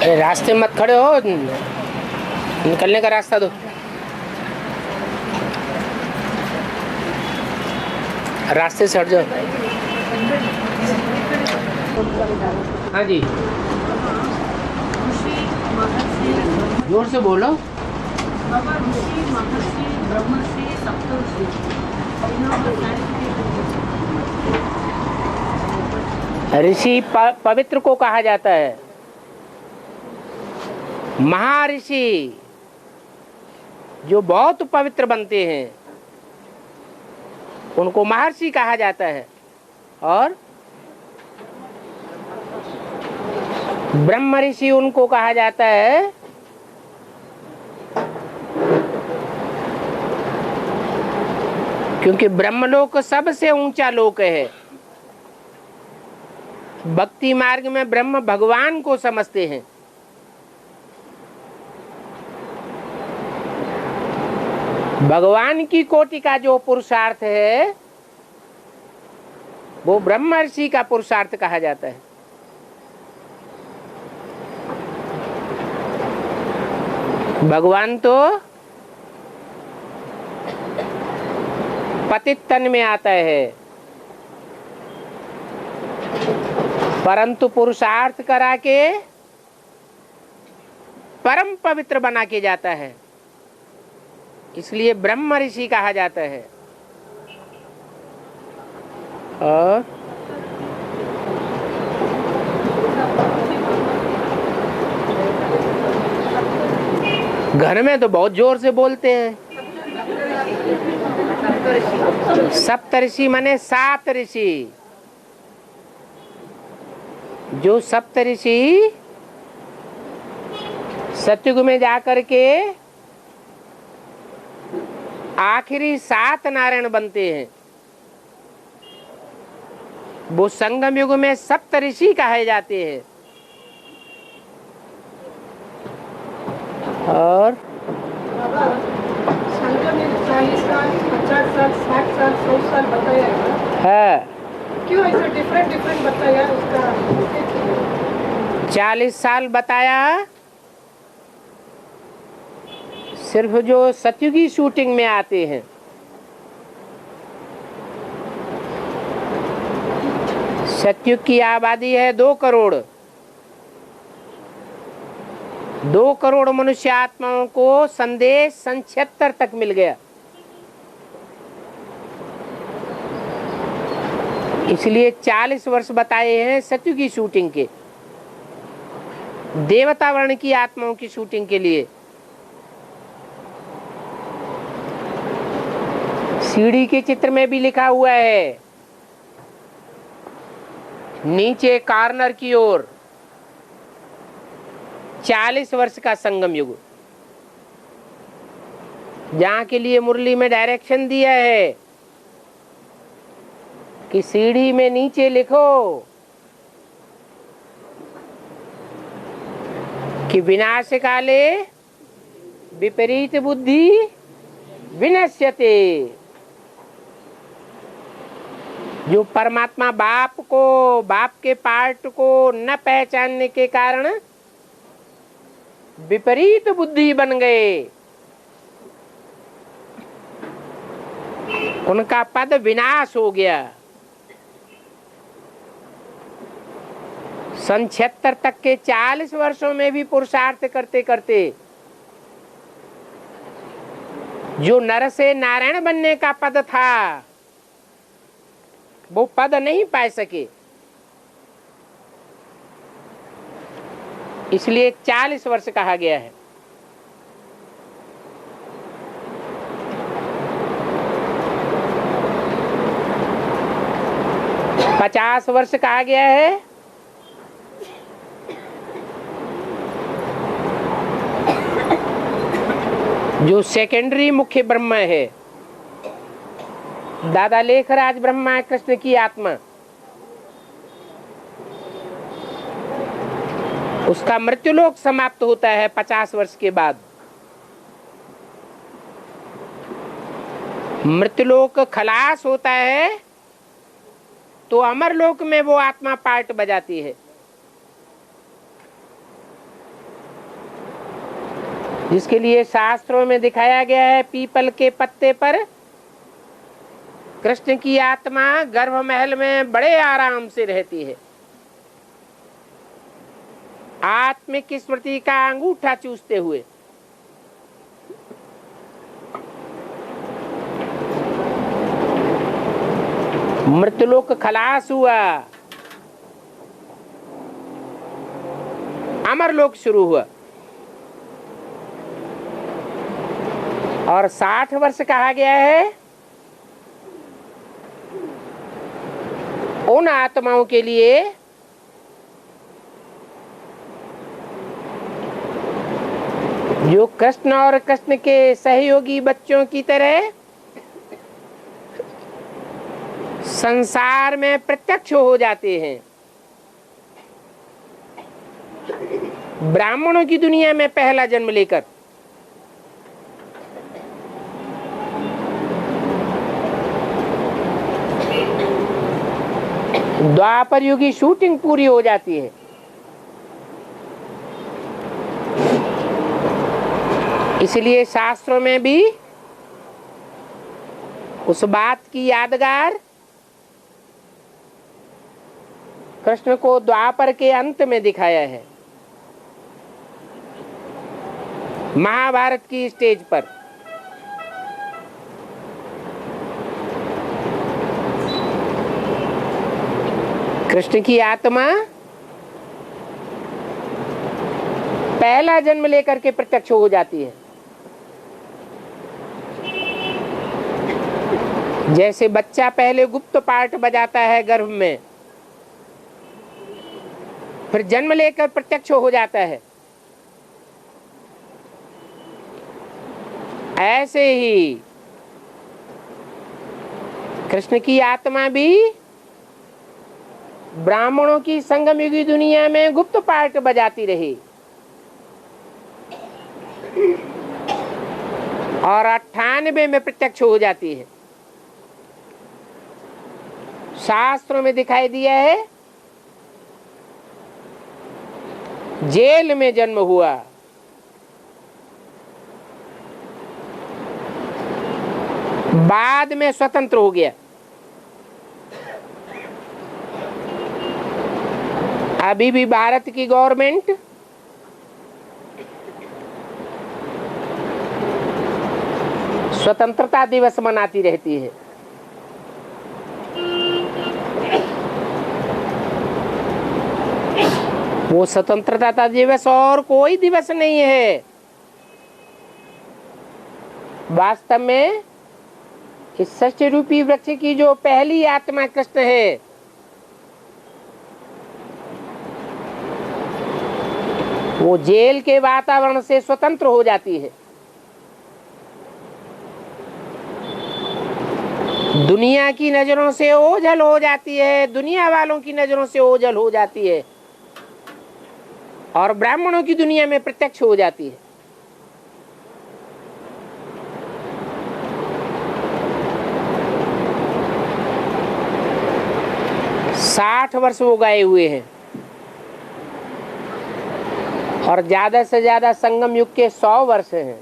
अरे रास्ते मत खड़े हो, निकलने का रास्ता दो। रास्ते से हट जाओ। हाँ जी, जोर से बोलो। ऋषि पवित्र को कहा जाता है। महर्षि जो बहुत पवित्र बनते हैं उनको महर्षि कहा जाता है, और ब्रह्म ऋषि उनको कहा जाता है क्योंकि ब्रह्मलोक सबसे ऊंचा लोक है। भक्ति मार्ग में ब्रह्म भगवान को समझते हैं। भगवान की कोटि का जो पुरुषार्थ है वो ब्रह्मर्षि का पुरुषार्थ कहा जाता है। भगवान तो पतित तन में आता है, परंतु पुरुषार्थ करा के परम पवित्र बना के जाता है, इसलिए ब्रह्म ऋषि कहा जाता है। और घर में तो बहुत जोर से बोलते हैं। सप्तऋषि माने 7 ऋषि। जो सप्तऋषि सतयुग में जाकर के आखिरी 7 नारायण बनते हैं, वो संगम युग में सप्तऋषि कहे जाते हैं। और संगम में 40 साल, 50 साल, 60 साल, 100 साल बताया है। क्यों ऐसे डिफरेंट बताया उसका? 40 साल बताया सिर्फ जो सतयुगी शूटिंग में आते हैं। सतयुग की आबादी है 2 करोड़। 2 करोड़ मनुष्य आत्माओं को संदेश सन 76 तक मिल गया। इसलिए 40 वर्ष बताए हैं सतयुगी शूटिंग के, देवता वर्ण की आत्माओं की शूटिंग के लिए। सीढ़ी के चित्र में भी लिखा हुआ है, नीचे कॉर्नर की ओर 40 वर्ष का संगम युग, जहां के लिए मुरली में डायरेक्शन दिया है कि सीढ़ी में नीचे लिखो कि विनाश काले विपरीत बुद्धि विनश्यते। जो परमात्मा बाप को, बाप के पार्ट को न पहचानने के कारण विपरीत बुद्धि बन गए, उनका पद विनाश हो गया। सन 76 तक के 40 वर्षों में भी पुरुषार्थ करते करते जो नर से नारायण बनने का पद था वो पद नहीं पा सके, इसलिए 40 वर्ष कहा गया है। पचास वर्ष कहा गया है जो सेकेंडरी मुख्य ब्रह्म है। दादा लेखराज ब्रह्मा कृष्ण की आत्मा, उसका मृत्युलोक समाप्त होता है 50 वर्ष के बाद। मृत्युलोक खलास होता है तो अमरलोक में वो आत्मा पार्ट बजाती है। जिसके लिए शास्त्रों में दिखाया गया है पीपल के पत्ते पर कृष्ण की आत्मा गर्भ महल में बड़े आराम से रहती है। आत्मिक स्मृति का अंगूठा चूसते हुए। मृतलोक खलास हुआ, अमरलोक शुरू हुआ। और 60 वर्ष कहा गया है उन आत्माओं के लिए जो कृष्ण और कृष्ण के सहयोगी बच्चों की तरह संसार में प्रत्यक्ष हो जाते हैं। ब्राह्मणों की दुनिया में पहला जन्म लेकर द्वापर युग की शूटिंग पूरी हो जाती है। इसलिए शास्त्रों में भी उस बात की यादगार कृष्ण को द्वापर के अंत में दिखाया है, महाभारत की स्टेज पर। कृष्ण की आत्मा पहला जन्म लेकर के प्रत्यक्ष हो जाती है। जैसे बच्चा पहले गुप्त पार्ट बजाता है गर्भ में, फिर जन्म लेकर प्रत्यक्ष हो जाता है, ऐसे ही कृष्ण की आत्मा भी ब्राह्मणों की संगम युगी दुनिया में गुप्त पार्ट बजाती रही और 98 में प्रत्यक्ष हो जाती है। शास्त्रों में दिखाई दिया है जेल में जन्म हुआ, बाद में स्वतंत्र हो गया। अभी भी भारत की गवर्नमेंट स्वतंत्रता दिवस मनाती रहती है। वो स्वतंत्रता दिवस और कोई दिवस नहीं है। वास्तव में इस षष्ठी रूपी वृक्ष की जो पहली आत्मा कृष्ण है, वो जेल के वातावरण से स्वतंत्र हो जाती है। दुनिया की नजरों से ओझल हो जाती है, दुनिया वालों की नजरों से ओझल हो जाती है और ब्राह्मणों की दुनिया में प्रत्यक्ष हो जाती है। साठ वर्ष वो गए हुए हैं और ज्यादा से ज्यादा संगम युग के 100 वर्ष हैं,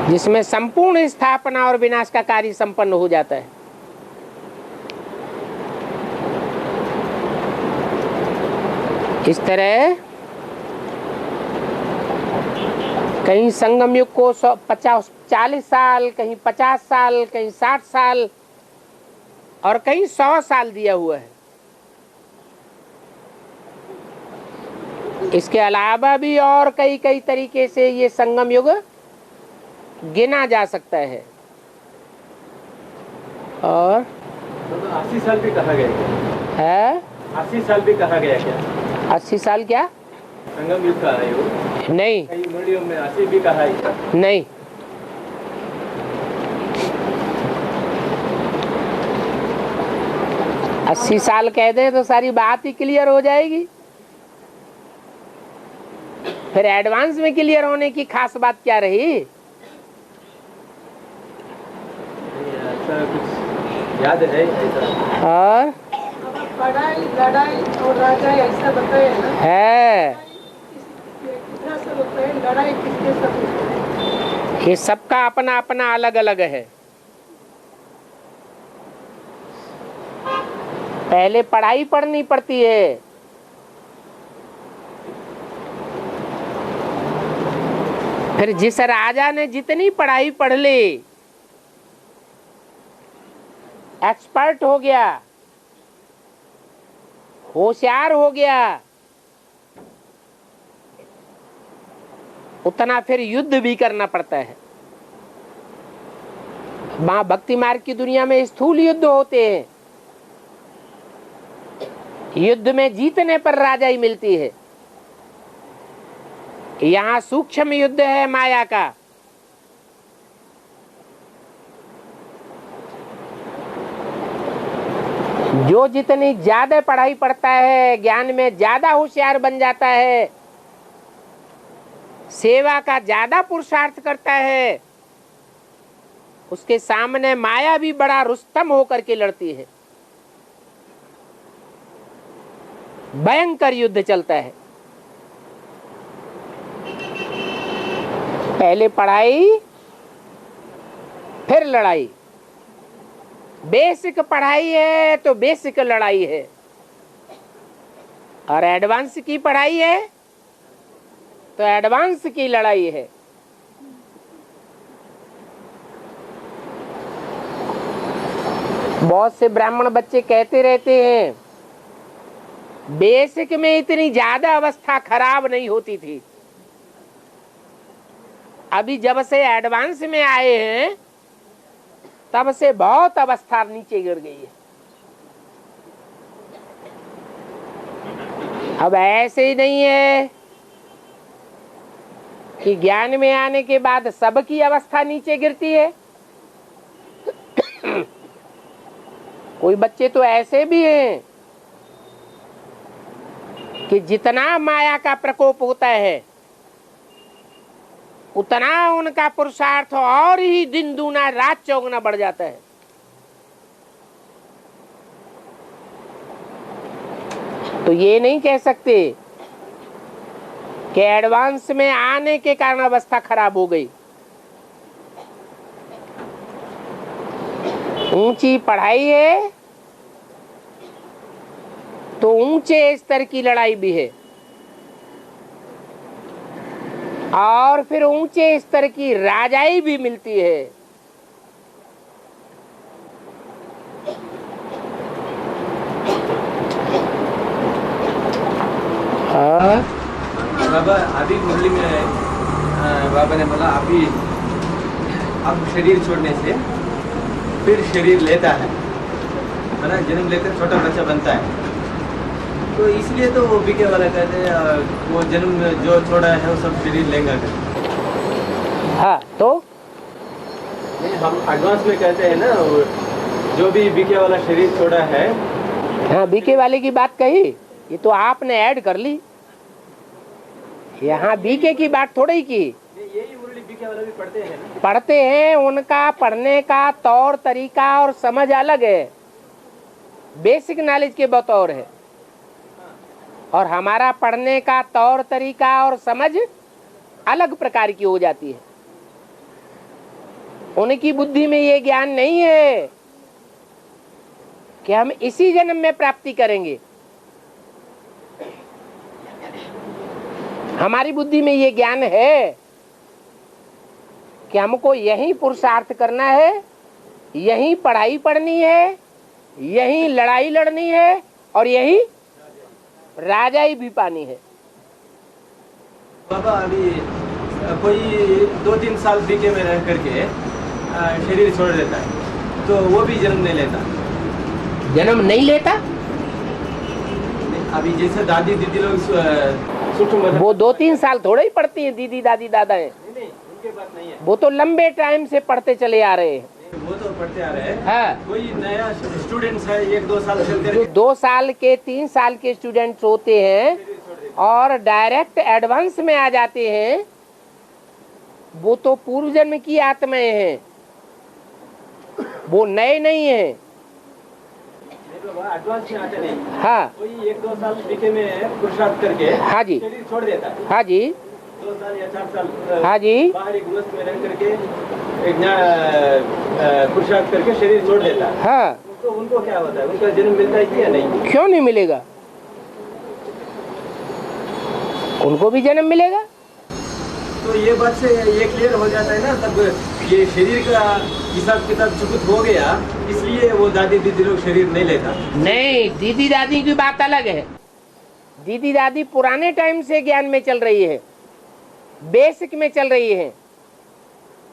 जिसमें संपूर्ण स्थापना और विनाश का कार्य संपन्न हो जाता है। इस तरह कहीं संगम युग को 40 साल, कहीं 50 साल, कहीं 60 साल और कहीं 100 साल दिया हुआ है। इसके अलावा भी और कई कई तरीके से ये संगम युग गिना जा सकता है। और 80 साल भी कहा गया है, 80 साल भी कहा गया क्या? 80 साल क्या? संगम युग का है वो? नहीं, कई वीडियो में 80 भी कहा है। नहीं, अस्सी साल कह दें तो सारी बात ही क्लियर हो जाएगी। फिर एडवांस में क्लियर होने की खास बात क्या रही? ऐसा कुछ याद है ऐसा? और पढ़ाई लड़ाई और राजा ऐसा बताया ना, है। कितना सब होता है, लड़ाई किसके साथ होता है? ये सबका अपना अपना अलग अलग है। पहले पढ़ाई पढ़नी पड़ती है, फिर जिस राजा ने जितनी पढ़ाई पढ़ ली, एक्सपर्ट हो गया, होशियार हो गया, उतना फिर युद्ध भी करना पड़ता है। मां भक्ति मार्ग की दुनिया में स्थूल युद्ध होते हैं, युद्ध में जीतने पर राजाई मिलती है। यहाँ सूक्ष्म युद्ध है माया का। जो जितनी ज्यादा पढ़ाई पढ़ता है, ज्ञान में ज्यादा होशियार बन जाता है, सेवा का ज्यादा पुरुषार्थ करता है, उसके सामने माया भी बड़ा रुस्तम होकर के लड़ती है। भयंकर युद्ध चलता है। पहले पढ़ाई फिर लड़ाई। बेसिक पढ़ाई है तो बेसिक लड़ाई है, और एडवांस की पढ़ाई है तो एडवांस की लड़ाई है। बहुत से ब्राह्मण बच्चे कहते रहते हैं बेसिक में इतनी ज्यादा अवस्था खराब नहीं होती थी, अभी जब से एडवांस में आए हैं तब से बहुत अवस्था नीचे गिर गई है। अब ऐसे ही नहीं है कि ज्ञान में आने के बाद सबकी अवस्था नीचे गिरती है। कोई बच्चे तो ऐसे भी हैं कि जितना माया का प्रकोप होता है उतना उनका पुरुषार्थ और ही दिन दूना रात चौगुना बढ़ जाता है। तो ये नहीं कह सकते कि एडवांस में आने के कारण अवस्था खराब हो गई। ऊंची पढ़ाई है तो ऊंचे स्तर की लड़ाई भी है, और फिर ऊंचे स्तर की राजाई भी मिलती है। बाबा अभी मुरली में बाबा ने बोला अभी अब शरीर छोड़ने से फिर शरीर लेता है ना, जन्म लेकर छोटा बच्चा बनता है, तो इसलिए तो वो बीके वाला कहते हैं वो जन्म जो छोड़ा है वो सब शरीर लेगा। हाँ तो नहीं, हम एडवांस में कहते हैं ना जो भी बीके वाला शरीर छोड़ा है। हाँ, बीके वाले की बात कही, ये तो आपने ऐड कर ली। यहाँ बीके की बात थोड़ी ही की। यही मुरली बीके वाला भी पढ़ते हैं ना? पढ़ते हैं, उनका पढ़ने का तौर तरीका और समझ अलग है, बेसिक नॉलेज के बतौर है, और हमारा पढ़ने का तौर तरीका और समझ अलग प्रकार की हो जाती है। उनकी बुद्धि में ये ज्ञान नहीं है कि हम इसी जन्म में प्राप्ति करेंगे। हमारी बुद्धि में ये ज्ञान है कि हमको यही पुरुषार्थ करना है, यही पढ़ाई पढ़नी है, यही लड़ाई लड़नी है, और यही राजाई भी पानी है। बाबा अभी कोई 2-3 साल बीके में रह करके शरीर छोड़ देता है तो वो भी जन्म नहीं लेता। जन्म नहीं लेता? अभी जैसे दादी दीदी लोग वो 2-3 साल थोड़े ही पढ़ती हैं, दीदी दादी दादा है। नहीं, उनके बात नहीं है। वो तो लंबे टाइम से पढ़ते चले आ रहे हैं। वो तो पढ़ते आ रहे हैं। हाँ। कोई नया स्टूडेंट्स है 1-2 साल चलते जो 2 साल के 3 साल के स्टूडेंट्स होते हैं और डायरेक्ट एडवांस में आ जाते हैं, वो तो पूर्व जन्म की आत्माएं हैं, वो नए नहीं है। एडवांस में आते नहीं। हाँ कोई 1-2 साल बीते में पुरुषार्थ करके हाँ जी शरीर छोड़ देता है। हाँ जी 2 साल या 4 साल हाँ जी बाहरी गृहस्थ में रह करके पुरुषार्थ करके शरीर छोड़ देता है। हाँ तो उनको क्या होता है, उनका जन्म मिलता है कि या नहीं? क्यों नहीं मिलेगा, उनको भी जन्म मिलेगा। तो ये बात से ये क्लियर हो जाता है ना, तब ये शरीर का हिसाब किताब चुकत हो गया, इसलिए वो दादी दीदी लोग शरीर नहीं लेता। नहीं, दीदी दादी की बात अलग है। दीदी दादी पुराने टाइम से ज्ञान में चल रही है, बेसिक में चल रही है,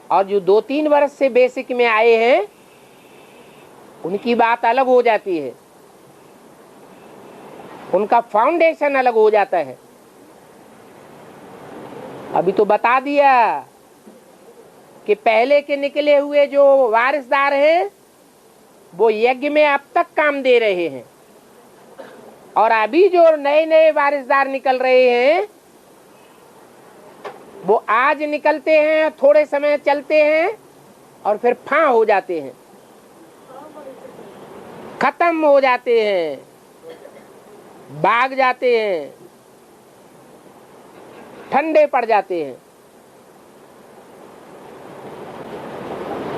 और जो 2-3 वर्ष से बेसिक में आए हैं उनकी बात अलग हो जाती है, उनका फाउंडेशन अलग हो जाता है। अभी तो बता दिया कि पहले के निकले हुए जो वारिसदार हैं वो यज्ञ में अब तक काम दे रहे हैं, और अभी जो नए नए वारिसदार निकल रहे हैं वो आज निकलते हैं, थोड़े समय चलते हैं और फिर फां हो जाते हैं, खत्म हो जाते हैं, भाग जाते हैं, ठंडे पड़ जाते हैं।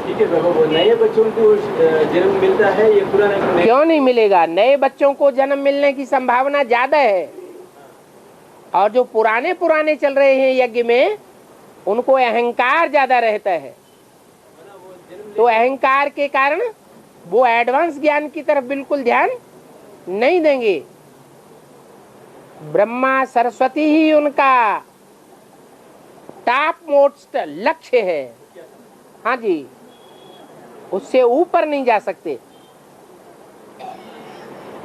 ठीक है बाबा, वो नए बच्चों को जन्म मिलता है, ये पुराने को नहीं? क्यों नहीं मिलेगा, नए बच्चों को जन्म मिलने की संभावना ज्यादा है, और जो पुराने पुराने चल रहे हैं यज्ञ में उनको अहंकार ज्यादा रहता है, तो अहंकार के कारण वो एडवांस ज्ञान की तरफ बिल्कुल ध्यान नहीं देंगे। ब्रह्मा सरस्वती ही उनका टॉप मोस्ट लक्ष्य है। हाँ जी, उससे ऊपर नहीं जा सकते,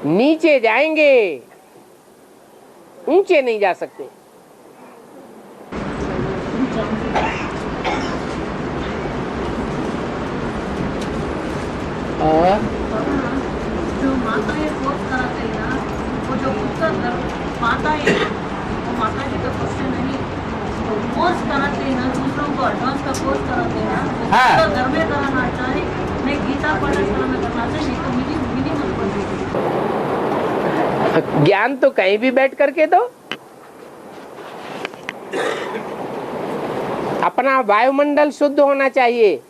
नीचे जाएंगे, ऊंचे नहीं जा सकते। जो माताएं फोर्स कराते हैं ना, वो जो उत्तर माताएं, वो माता जी का क्वेश्चन नहीं, कोर्स कराते हैं ना, दूसरों को एडवांस का कोर्स कराते हैं ना, हाँ। तो घर में कराना चाहे, मैं गीता पाठशाला में करना चाहे, नहीं तो मिनिमम ज्ञान तो कहीं भी बैठ करके दो, अपना वायुमंडल शुद्ध होना चाहिए।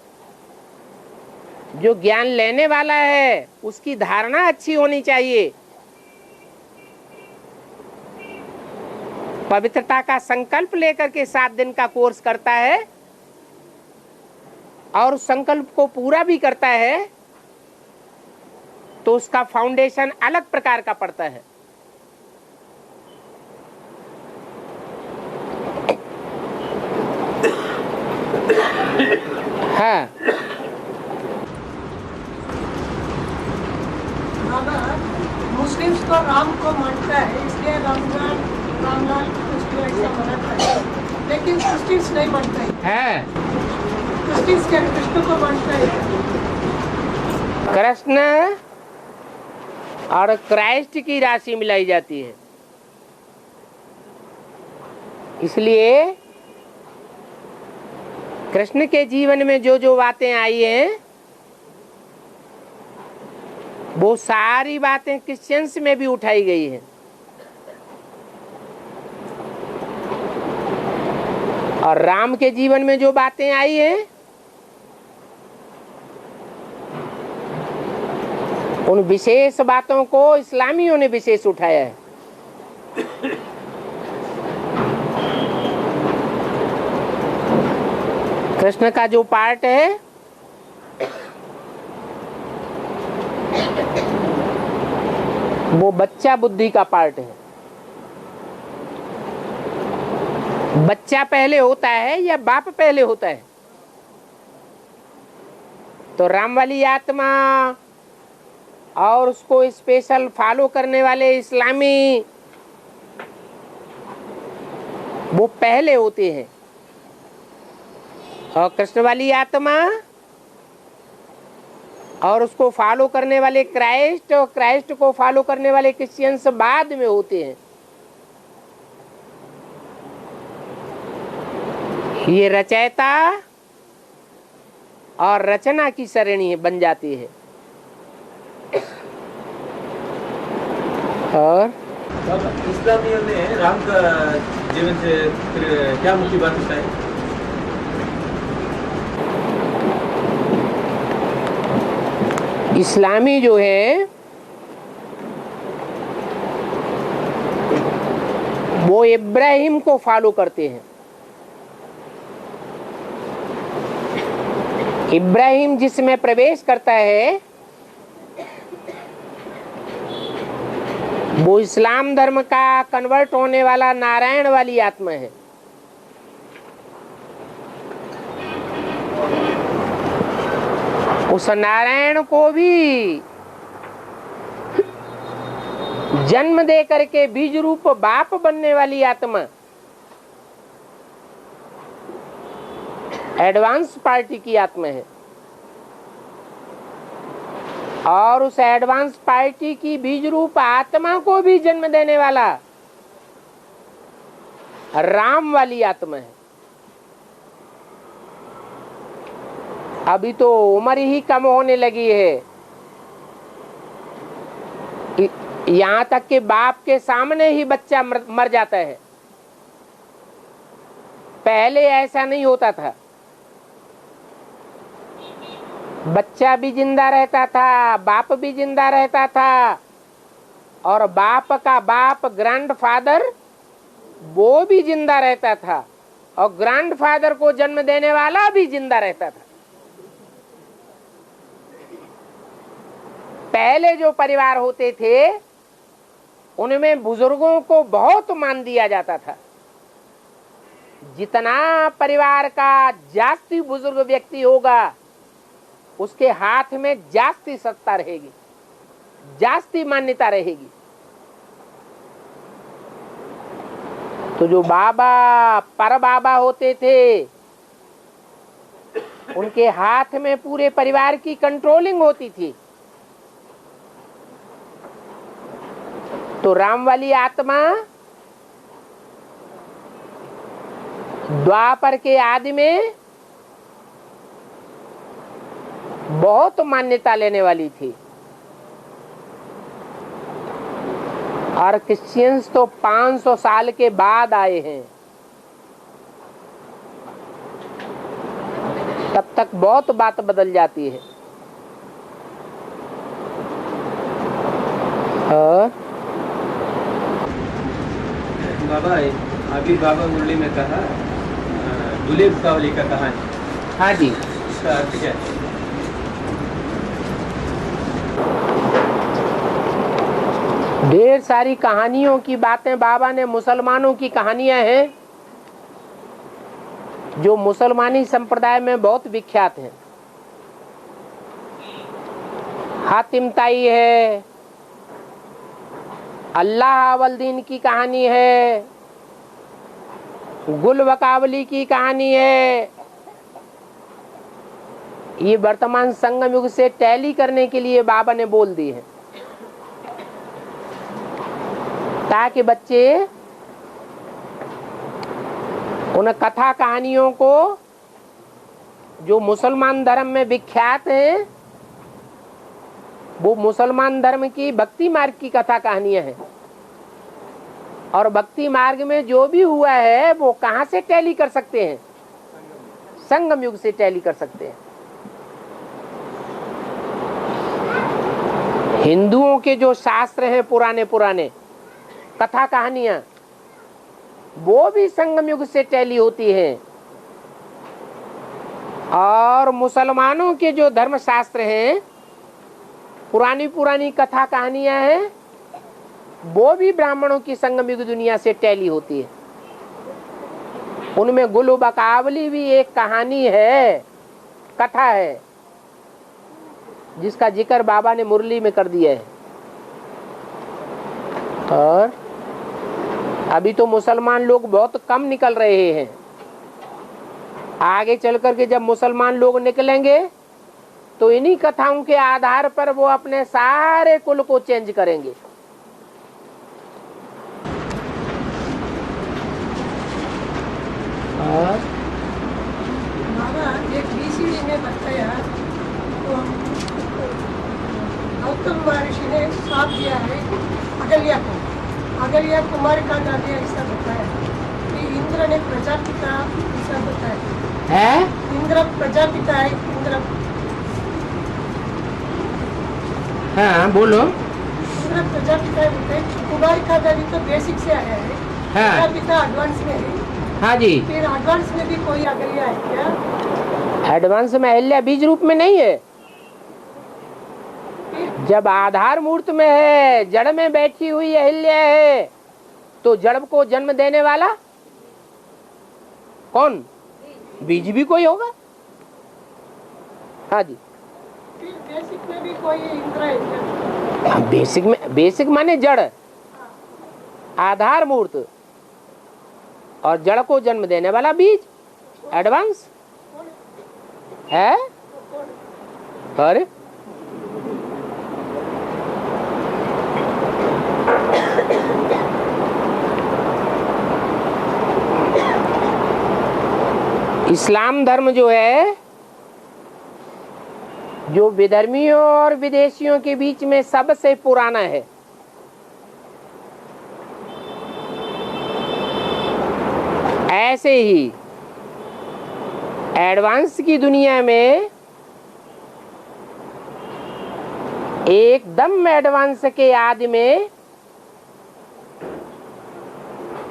जो ज्ञान लेने वाला है उसकी धारणा अच्छी होनी चाहिए, पवित्रता का संकल्प लेकर के 7 दिन का कोर्स करता है और उस संकल्प को पूरा भी करता है, तो उसका फाउंडेशन अलग प्रकार का पड़ता है। हाँ, मुस्लिम्स तो राम को मानता है, इसलिए रामलाल फेस्टिवल ऐसा मनाता है, लेकिन क्रिश्चियंस नहीं मानता है। क्रिश्चियंस क्या कृष्ण को मानता है? कृष्ण और क्राइस्ट की राशि मिलाई जाती है, इसलिए कृष्ण के जीवन में जो जो बातें आई हैं वो सारी बातें क्रिश्चियंस में भी उठाई गई हैं। और राम के जीवन में जो बातें आई हैं उन विशेष बातों को इस्लामियों ने विशेष उठाया है। कृष्ण का जो पार्ट है वो बच्चा बुद्धि का पार्ट है। बच्चा पहले होता है या बाप पहले होता है? तो राम वाली आत्मा और उसको स्पेशल फॉलो करने वाले इस्लामी वो पहले होते हैं, और कृष्ण वाली आत्मा और उसको फॉलो करने वाले क्राइस्ट और क्राइस्ट को फॉलो करने वाले क्रिश्चियंस बाद में होते हैं। ये रचयिता और रचना की श्रेणी बन जाती है। और इस्लामियों ने राम का जीवन से फिर क्या मुख्य बात बताई? इस्लामी जो है वो इब्राहिम को फॉलो करते हैं। इब्राहिम जिसमें प्रवेश करता है वो इस्लाम धर्म का कन्वर्ट होने वाला नारायण वाली आत्मा है। उस नारायण को भी जन्म दे करके बीज रूप बाप बनने वाली आत्मा एडवांस पार्टी की आत्मा है। और उस एडवांस पार्टी की बीज रूप आत्मा को भी जन्म देने वाला राम वाली आत्मा है। अभी तो उम्र ही कम होने लगी है, यहां तक कि बाप के सामने ही बच्चा मर जाता है। पहले ऐसा नहीं होता था, बच्चा भी जिंदा रहता था, बाप भी जिंदा रहता था, और बाप का बाप ग्रैंडफादर वो भी जिंदा रहता था, और ग्रैंडफादर को जन्म देने वाला भी जिंदा रहता था। पहले जो परिवार होते थे उनमें बुजुर्गों को बहुत मान दिया जाता था। जितना परिवार का जास्ती बुजुर्ग व्यक्ति होगा उसके हाथ में जास्ती सत्ता रहेगी, जास्ती मान्यता रहेगी। तो जो बाबा पर बाबा होते थे उनके हाथ में पूरे परिवार की कंट्रोलिंग होती थी। तो राम वाली आत्मा द्वापर के आदि में बहुत मान्यता लेने वाली थी, और क्रिश्चियंस तो 500 साल के बाद आए हैं। तब तक बहुत बात बदल जाती है। और बाबा अभी बाबा मुरली में कहा दुलेब कावली का कहानी, हाँ जी, इसका अर्थ क्या है? ढेर सारी कहानियों की बातें बाबा ने, मुसलमानों की कहानियां हैं जो मुसलमानी संप्रदाय में बहुत विख्यात हैं। हातिम ताई है, अल्लाह अवलदीन की कहानी है, गुल वकावली की कहानी है। ये वर्तमान संगम युग से टैली करने के लिए बाबा ने बोल दी है, ताकि बच्चे उन कथा कहानियों को जो मुसलमान धर्म में विख्यात हैं, वो मुसलमान धर्म की भक्ति मार्ग की कथा कहानियां हैं। और भक्ति मार्ग में जो भी हुआ है वो कहां से टैली कर सकते हैं? संगम युग से टैली कर सकते हैं। हिंदुओं के जो शास्त्र हैं पुराने पुराने कथा कहानियां, वो भी संगम युग से टैली होती हैं। और मुसलमानों के जो धर्म शास्त्र हैं, पुरानी पुरानी कथा कहानियां हैं, वो भी ब्राह्मणों की संगम युग दुनिया से टैली होती है। उनमें गुल बकावली भी एक कहानी है, कथा है, जिसका जिक्र बाबा ने मुरली में कर दिया है। और अभी तो मुसलमान लोग बहुत कम निकल रहे हैं। आगे चल करके जब मुसलमान लोग निकलेंगे तो इन्हीं कथाओं के आधार पर वो अपने सारे कुल को चेंज करेंगे। एक बीसीडी में बताया तो गौतम महर्षि ने साथ दिया है अगलिया कुमार का दादी ऐसा बताया कि इंद्र ने प्रजापिता ऐसा बताया है। इंद्र प्रजापिता है। इंद्र हाँ बोलो। इंद्र प्रजापिता है बोलते हैं। कुमार का दादी तो बेसिक से आया है। हाँ। प्रजापिता एडवांस में है। हाँ जी। फिर एडवांस में भी कोई अगलिया है क्या? एडवांस में अहिल्या बीज रूप में नहीं है। जब आधार मूर्त में है, जड़ में बैठी हुई अहिल्या है, तो जड़ को जन्म देने वाला कौन? बीज भी कोई होगा। हाँ जी। फिर बेसिक में भी कोई इंद्र है क्या? बेसिक माने जड़, आधार मूर्त और जड़ को जन्म देने वाला बीज एडवांस है। अरे इस्लाम धर्म जो है, जो विधर्मियों और विदेशियों के बीच में सबसे पुराना है, ऐसे ही एडवांस की दुनिया में एकदम एडवांस के आदि में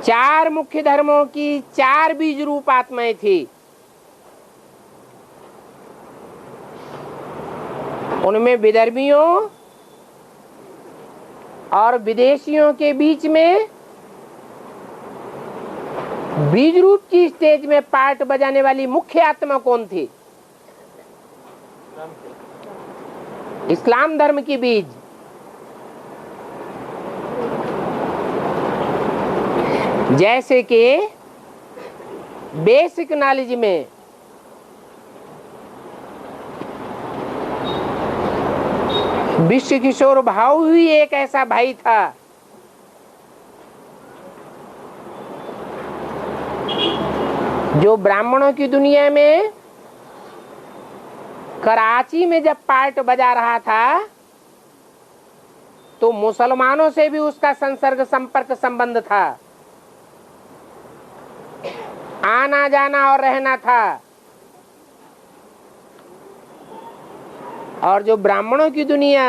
4 मुख्य धर्मों की 4 बीज रूप आत्माएं थी। उनमें विधर्मियों और विदेशियों के बीच में बीज रूप की स्टेज में पार्ट बजाने वाली मुख्य आत्मा कौन थी? इस्लाम धर्म की बीज। जैसे कि बेसिक नॉलेज में विश्व किशोर भाऊ ही एक ऐसा भाई था जो ब्राह्मणों की दुनिया में कराची में जब पार्ट बजा रहा था, तो मुसलमानों से भी उसका संसर्ग संपर्क संबंध था, आना जाना और रहना था। और जो ब्राह्मणों की दुनिया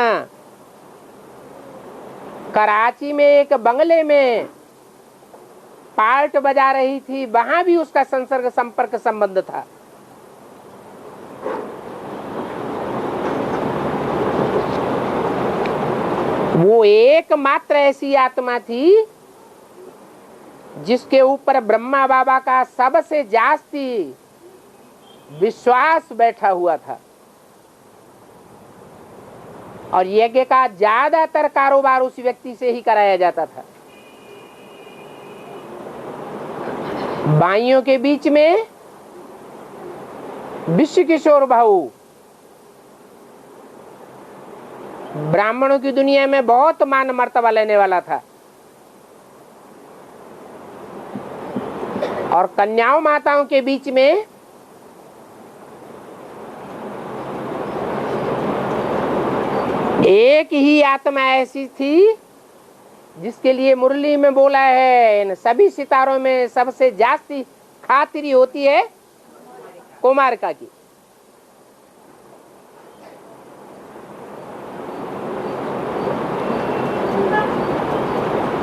कराची में एक बंगले में पार्ट बजा रही थी, वहां भी उसका संसर्ग संपर्क संबंध था। वो एकमात्र ऐसी आत्मा थी जिसके ऊपर ब्रह्मा बाबा का सबसे जास्ती विश्वास बैठा हुआ था, और यज्ञ का ज्यादातर कारोबार उस व्यक्ति से ही कराया जाता था। भाइयों के बीच में विश्व किशोर भाऊ ब्राह्मणों की दुनिया में बहुत मान मर्तबा लेने वाला था, और कन्याओं माताओं के बीच में एक ही आत्मा ऐसी थी जिसके लिए मुरली में बोला है, इन सभी सितारों में सबसे जास्ती खातिरी होती है कुमारिका की।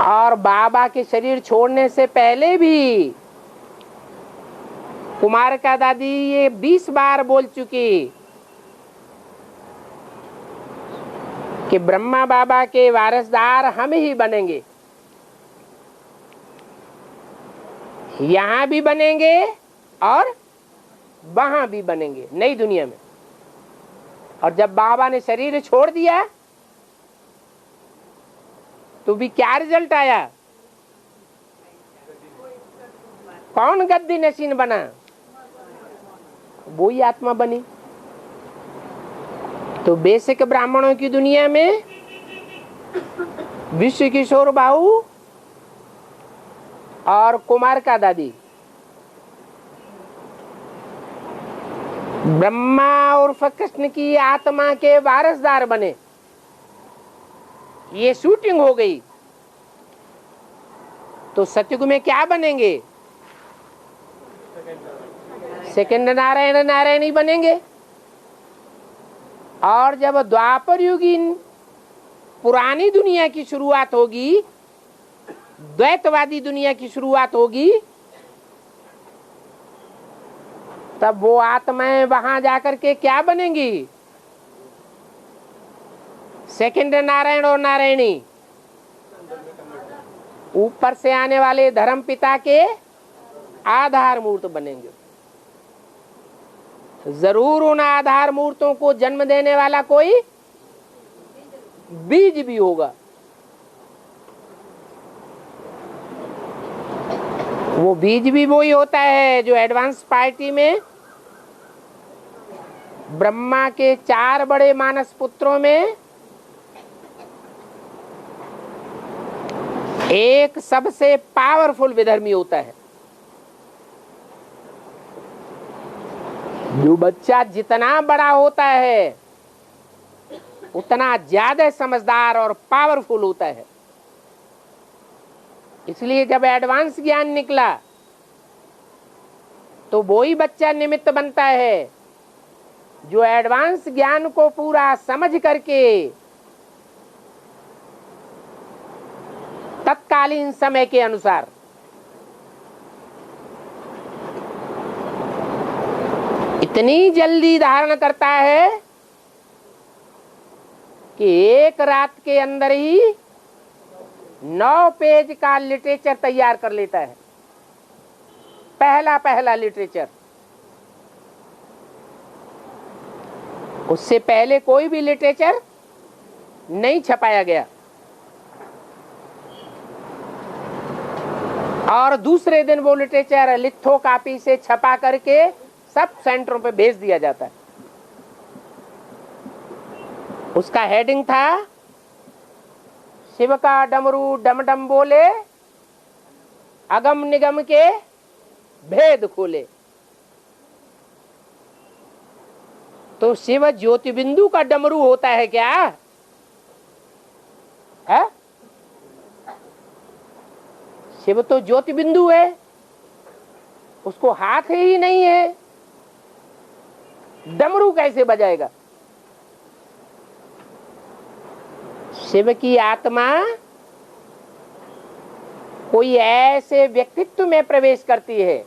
और बाबा के शरीर छोड़ने से पहले भी कुमारिका दादी ये 20 बार बोल चुकी कि ब्रह्मा बाबा के वारिसदार हम ही बनेंगे, यहां भी बनेंगे और वहां भी बनेंगे, नई दुनिया में। और जब बाबा ने शरीर छोड़ दिया तो भी क्या रिजल्ट आया? कौन गद्दी नशीन बना? वो ही आत्मा बनी। तो बेसिक ब्राह्मणों की दुनिया में विश्व किशोर बाबू और कुमारिका दादी ब्रह्मा उर्फ कृष्ण की आत्मा के वारिसदार बने। ये शूटिंग हो गई तो सतयुग में क्या बनेंगे? सेकंड नारायण नारायणी बनेंगे। और जब द्वापर युगीन पुरानी दुनिया की शुरुआत होगी, द्वैतवादी दुनिया की शुरुआत होगी, तब वो आत्माएं वहां जाकर के क्या बनेंगी? सेकंड नारायण और नारायणी, ऊपर से आने वाले धर्म पिता के आधार मूर्त बनेंगे। जरूर उन आधार मूर्तों को जन्म देने वाला कोई बीज भी होगा। वो बीज भी वही होता है जो एडवांस पार्टी में ब्रह्मा के 4 बड़े मानस पुत्रों में एक सबसे पावरफुल विधर्मी होता है। जो बच्चा जितना बड़ा होता है उतना ज्यादा समझदार और पावरफुल होता है। इसलिए जब एडवांस ज्ञान निकला तो वही बच्चा निमित्त बनता है जो एडवांस ज्ञान को पूरा समझ करके तत्कालीन समय के अनुसार इतनी जल्दी धारण करता है कि एक रात के अंदर ही 9 पेज का लिटरेचर तैयार कर लेता है। पहला लिटरेचर। उससे पहले कोई भी लिटरेचर नहीं छपाया गया। और दूसरे दिन वो लिटरेचर लिथो कॉपी से छपा करके सब सेंटरों पे भेज दिया जाता है। उसका हेडिंग था शिव का डमरू डमडम बोले, अगम निगम के भेद खोले। तो शिव ज्योति बिंदु का डमरू होता है क्या है? शिव तो ज्योति बिंदु है, उसको हाथ ही नहीं है, डमरू कैसे बजाएगा? शिव की आत्मा कोई ऐसे व्यक्तित्व में प्रवेश करती है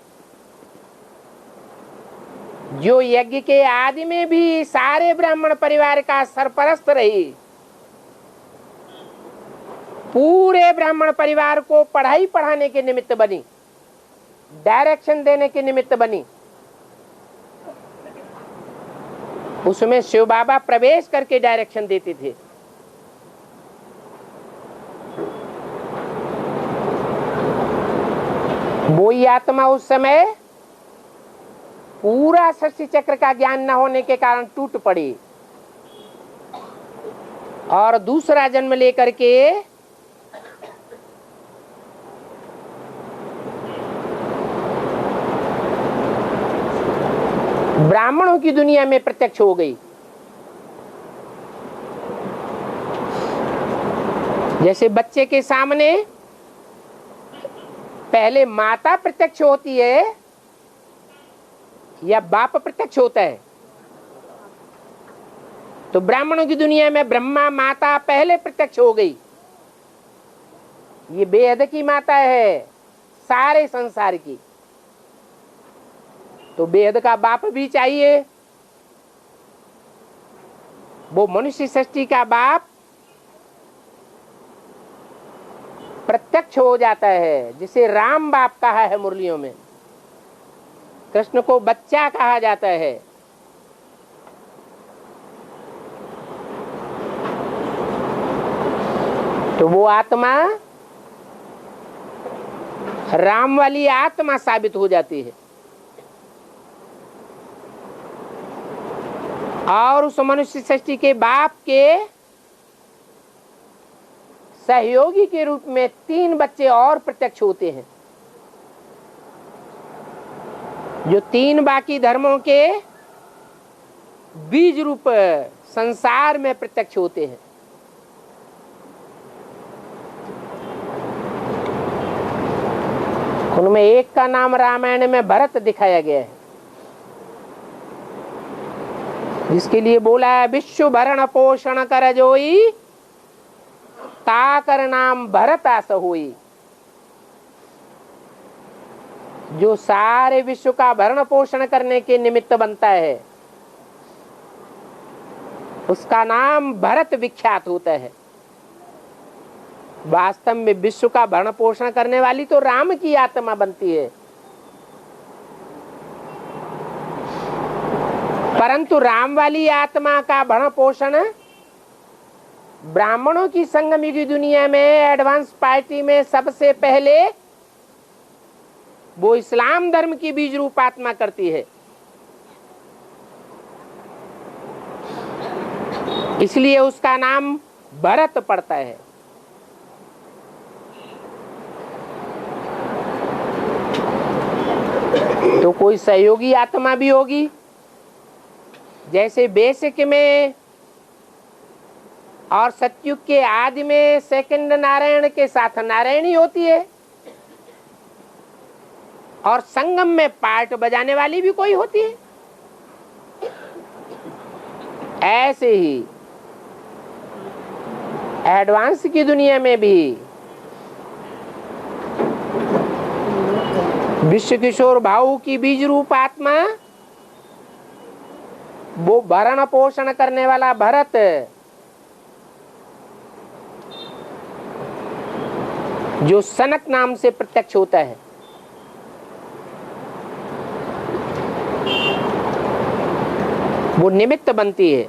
जो यज्ञ के आदि में भी सारे ब्राह्मण परिवार का सरपरस्त रही, पूरे ब्राह्मण परिवार को पढ़ाई पढ़ाने के निमित्त बनी, डायरेक्शन देने के निमित्त बनी। उसमें शिव बाबा प्रवेश करके डायरेक्शन देते थे। वही आत्मा उस समय पूरा षष्ठी चक्र का ज्ञान न होने के कारण टूट पड़ी और दूसरा जन्म लेकर के ब्राह्मणों की दुनिया में प्रत्यक्ष हो गई। जैसे बच्चे के सामने पहले माता प्रत्यक्ष होती है या बाप प्रत्यक्ष होता है, तो ब्राह्मणों की दुनिया में ब्रह्मा माता पहले प्रत्यक्ष हो गई। ये बेहद की माता है सारे संसार की, तो बेहद का बाप भी चाहिए। वो मनुष्य सृष्टि का बाप प्रत्यक्ष हो जाता है, जिसे राम बाप कहा है मुरलियों में। कृष्ण को बच्चा कहा जाता है। तो वो आत्मा राम वाली आत्मा साबित हो जाती है और उस मनुष्य सृष्टि के बाप के सहयोगी के रूप में 3 बच्चे और प्रत्यक्ष होते हैं, जो 3 बाकी धर्मों के बीज रूप संसार में प्रत्यक्ष होते हैं। उनमें एक का नाम रामायण में भरत दिखाया गया है, जिसके लिए बोला है विश्व भरण पोषण कर जोई, ताकर नाम भरत आस होई। जो सारे विश्व का भरण पोषण करने के निमित्त बनता है, उसका नाम भरत विख्यात होता है। वास्तव में विश्व का भरण पोषण करने वाली तो राम की आत्मा बनती है, परंतु राम वाली आत्मा का भरण पोषण ब्राह्मणों की संगम की दुनिया में एडवांस पार्टी में सबसे पहले वो इस्लाम धर्म की बीज रूप आत्मा करती है। इसलिए उसका नाम भरत पड़ता है। तो कोई सहयोगी आत्मा भी होगी, जैसे बेसिक में और सतयुग के आदि में सेकंड नारायण के साथ नारायणी होती है, और संगम में पार्ट बजाने वाली भी कोई होती है। ऐसे ही एडवांस की दुनिया में भी विश्व किशोर भाव की बीज रूप आत्मा, वो भरण पोषण करने वाला भरत, जो सनक नाम से प्रत्यक्ष होता है, वो निमित्त बनती है।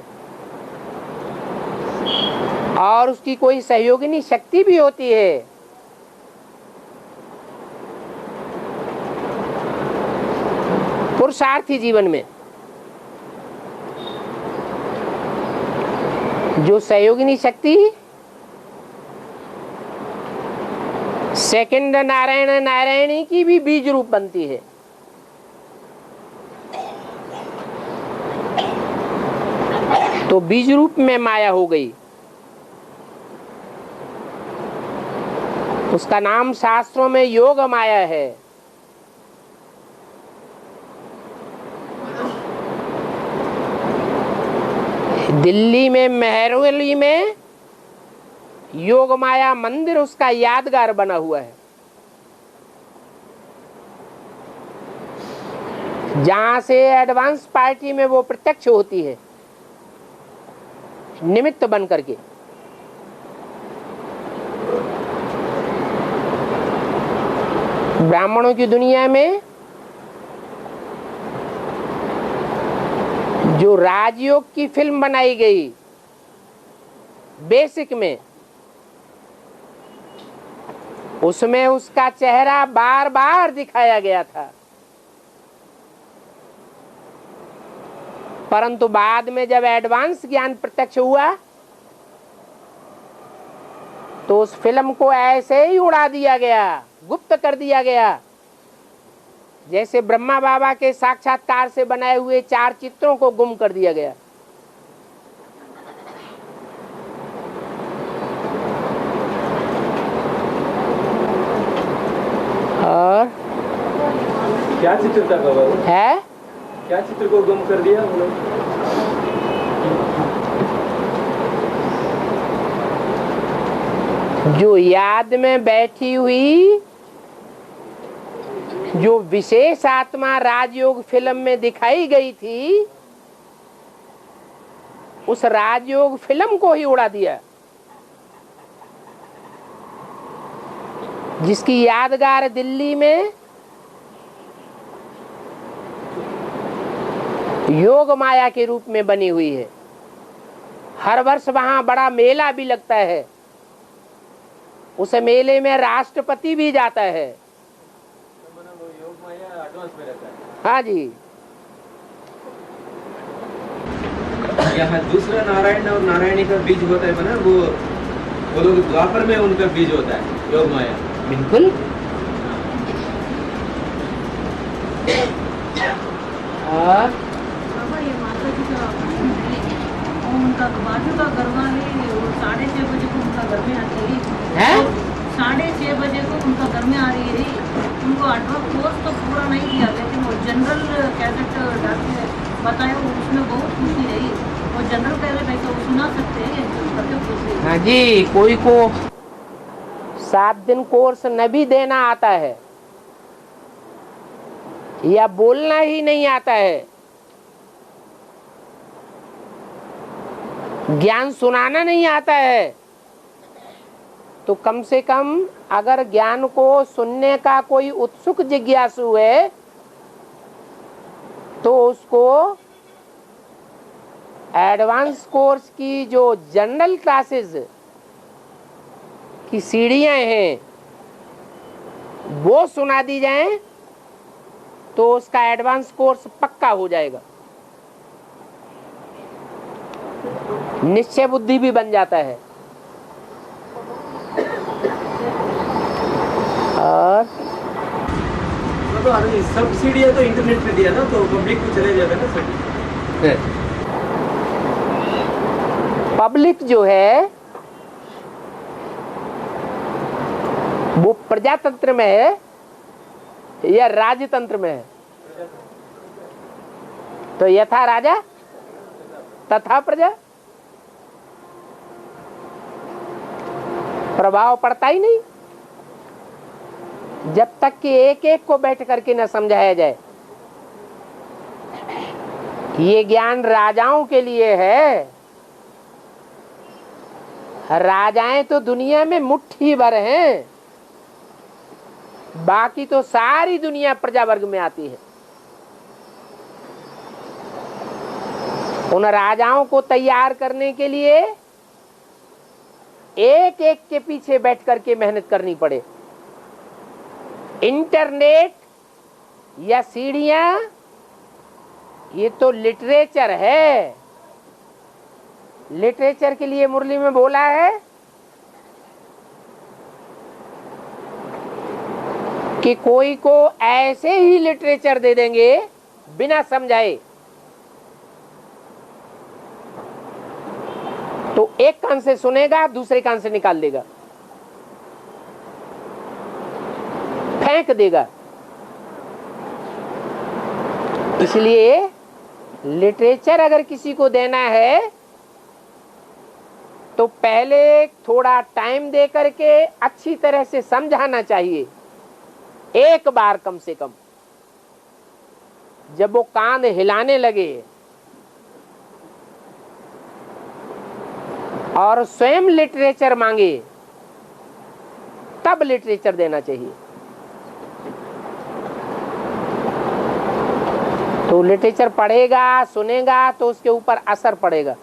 और उसकी कोई सहयोगिनी शक्ति भी होती है। पुरुषार्थी जीवन में जो सहयोगिनी शक्ति सेकंड नारायण नारायणी की भी बीज रूप बनती है। तो बीज रूप में माया हो गई। उसका नाम शास्त्रों में योग माया है। दिल्ली में मेहरौली में योग माया मंदिर उसका यादगार बना हुआ है, जहां से एडवांस पार्टी में वो प्रत्यक्ष होती है निमित्त बन करके। ब्राह्मणों की दुनिया में जो राजयोग की फिल्म बनाई गई बेसिक में, उसमें उसका चेहरा बार बार दिखाया गया था, परंतु बाद में जब एडवांस ज्ञान प्रत्यक्ष हुआ तो उस फिल्म को ऐसे ही उड़ा दिया गया, गुप्त कर दिया गया, जैसे ब्रह्मा बाबा के साक्षात्कार से बनाए हुए 4 चित्रों को गुम कर दिया गया। और क्या चित्र था बाबा? है क्या चित्र को गुम कर दिया हम लोग? जो याद में बैठी हुई जो विशेष आत्मा राजयोग फिल्म में दिखाई गई थी, उस राजयोग फिल्म को ही उड़ा दिया, जिसकी यादगार दिल्ली में योग माया के रूप में बनी हुई है। हर वर्ष वहां बड़ा मेला भी लगता है, उस मेले में राष्ट्रपति भी जाता है। योग माया एडवांस में रहता है। हाँ जी। यहाँ दूसरा नारायण और नारायणी का बीज होता है ना, वो लोग द्वापर में उनका बीज होता है, योग माया। बिल्कुल। और बाबा ये माता जी का उनका बाजू का गरबा है, वो 6:30 बजे को उनका घर में आते ही है? 6:30 बजे को उनका घर में आ रही है। उनको 8वां कोर्स तो पूरा नहीं किया, लेकिन वो जनरल कैडेट डालते बताया, वो उसमें बहुत खुशी रही। वो जनरल कैडेट ऐसा वो सुना सकते हैं करके पूछ रही। हाँ जी, कोई को 7 दिन कोर्स न भी देना आता है या बोलना ही नहीं आता है, ज्ञान सुनाना नहीं आता है, तो कम से कम अगर ज्ञान को सुनने का कोई उत्सुक जिज्ञासु है तो उसको एडवांस कोर्स की जो जनरल क्लासेस की सीढ़ियां हैं वो सुना दी जाएं तो उसका एडवांस कोर्स पक्का हो जाएगा, निश्चय बुद्धि भी बन जाता है। और तो सब्सिडी है तो इंटरनेट पे दिया ना, तो पब्लिक को चले जाता ना सब। पब्लिक जो है वो प्रजातंत्र में है या राजतंत्र में है? तो यथा राजा तथा प्रजा, प्रभाव पड़ता ही नहीं जब तक कि एक एक को बैठ करके न समझाया जाए। ये ज्ञान राजाओं के लिए है। राजाएं तो दुनिया में मुट्ठी भर हैं, बाकी तो सारी दुनिया प्रजा वर्ग में आती है। उन राजाओं को तैयार करने के लिए एक एक के पीछे बैठ करके मेहनत करनी पड़े। इंटरनेट या सीढ़ियां ये तो लिटरेचर है। लिटरेचर के लिए मुरली में बोला है कि कोई को ऐसे ही लिटरेचर दे देंगे बिना समझाए, तो एक कान से सुनेगा दूसरे कान से निकाल देगा, फेंक देगा। इसलिए लिटरेचर अगर किसी को देना है तो पहले थोड़ा टाइम दे करके अच्छी तरह से समझाना चाहिए, एक बार कम से कम। जब वो कान हिलाने लगे और स्वयं लिटरेचर मांगे तब लिटरेचर देना चाहिए। तो लिटरेचर पढ़ेगा सुनेगा तो उसके ऊपर असर पड़ेगा।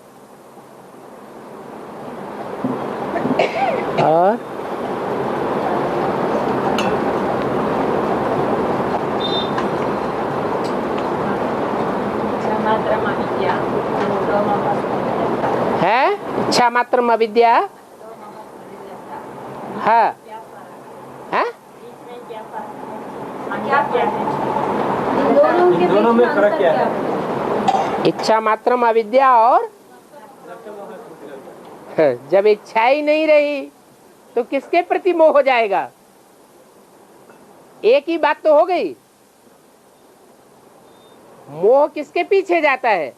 और है इच्छा मात्र अविद्या है, दोनों में फर्क क्या है? इच्छा मात्र अविद्या और जब इच्छा ही नहीं रही तो किसके प्रति मोह हो जाएगा? एक ही बात तो हो गई। मोह किसके पीछे जाता है?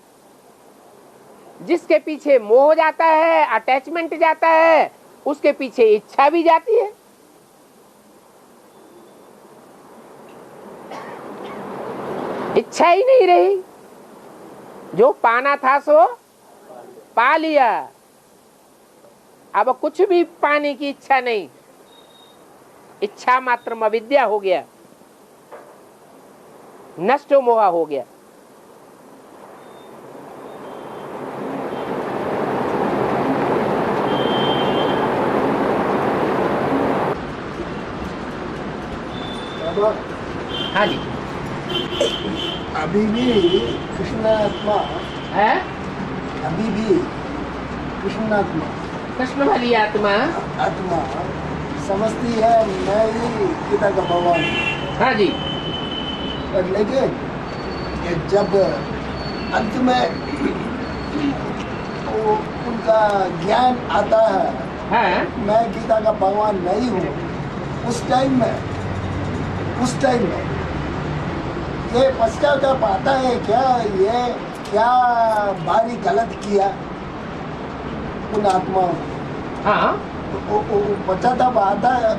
जिसके पीछे मोह जाता है, अटैचमेंट जाता है, उसके पीछे इच्छा भी जाती है। इच्छा ही नहीं रही, जो पाना था सो पा लिया, अब कुछ भी पाने की इच्छा नहीं। इच्छा मात्र अविद्या हो गया, नष्ट मोह हो गया। हाँ जी, अभी भी कृष्णात्मा है, अभी भी कृष्णात्मा कृष्ण वाली आत्मा आत्मा समझती है मैं ही पिता का भगवान हूँ। हाँ जी, पर लेकिन ये जब अंत में वो उनका ज्ञान आता है है मैं गीता का भगवान नहीं हूँ, उस टाइम में ये पश्चाताप आता है क्या, ये क्या भारी गलत किया उन आत्माओं को? हाँ, वो पश्चाताप आता है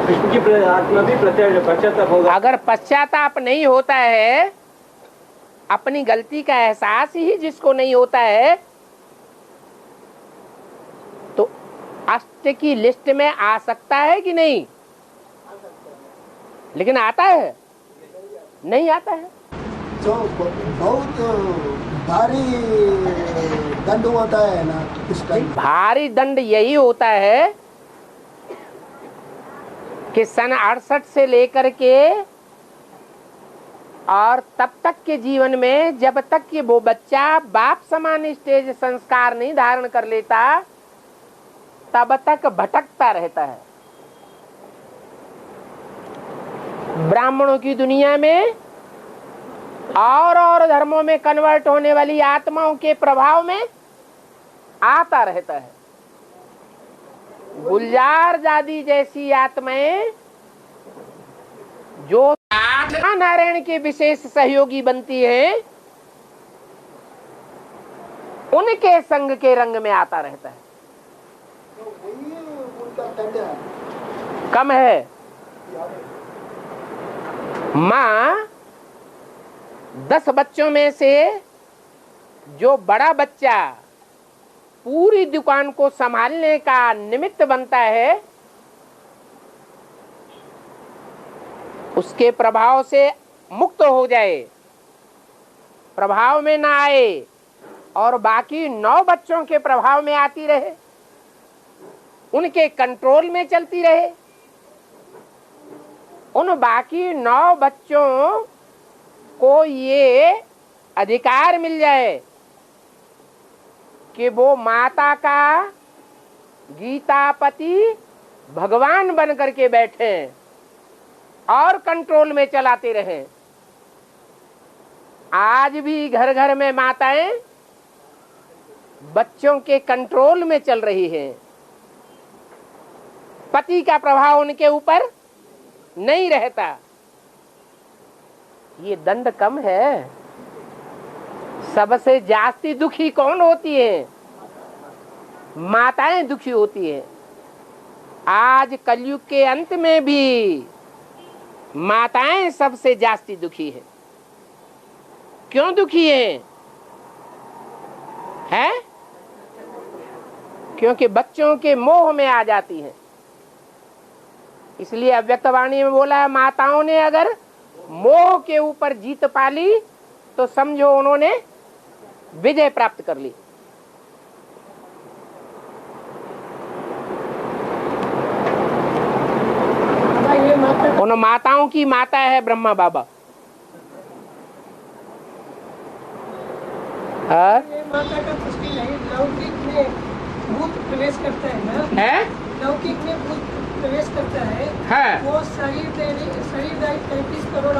कृष्ण की आत्मा भी पश्चाताप होगा। अगर पश्चाताप नहीं होता है, अपनी गलती का एहसास ही जिसको नहीं होता है, तो अष्ट की लिस्ट में आ सकता है कि नहीं? लेकिन आता है? नहीं आता है। जो बहुत भारी दंड होता है ना उस टाइम। भारी दंड यही होता है कि सन 68 से लेकर के और तब तक के जीवन में, जब तक कि वो बच्चा बाप समान स्टेज संस्कार नहीं धारण कर लेता, तब तक भटकता रहता है। ब्राह्मणों की दुनिया में और धर्मों में कन्वर्ट होने वाली आत्माओं के प्रभाव में आता रहता है। गुलजार जादी जैसी आत्माएं जो नारायण के विशेष सहयोगी बनती हैं, उनके संग के रंग में आता रहता है। तो वही उनका दंड है। कम है। माँ 10 बच्चों में से जो बड़ा बच्चा पूरी दुकान को संभालने का निमित्त बनता है, उसके प्रभाव से मुक्त हो जाए, प्रभाव में ना आए और बाकी 9 बच्चों के प्रभाव में आती रहे, उनके कंट्रोल में चलती रहे, उन बाकी 9 बच्चों को ये अधिकार मिल जाए कि वो माता का गीतापति भगवान बन करके बैठे और कंट्रोल में चलाते रहें। आज भी घर घर में माताएं बच्चों के कंट्रोल में चल रही हैं। पति का प्रभाव उनके ऊपर नहीं रहता। ये दंड कम है। सबसे जास्ती दुखी कौन होती है? माताएं दुखी होती हैं। आज कलयुग के अंत में भी माताएं सबसे जास्ती दुखी है। क्यों दुखी है? क्योंकि बच्चों के मोह में आ जाती हैं। इसलिए अव्यक्तवाणी में बोला है, माताओं ने अगर मोह के ऊपर जीत पा ली तो समझो उन्होंने विजय प्राप्त कर ली। उन माताओं की माता है ब्रह्मा बाबा। ये माता का पुष्टि नहीं, लौकिक में भूत प्रवेश करता है ना, है? लौकिक में भूत प्रवेश करता है, है? वो शरीरदायी 33 करोड़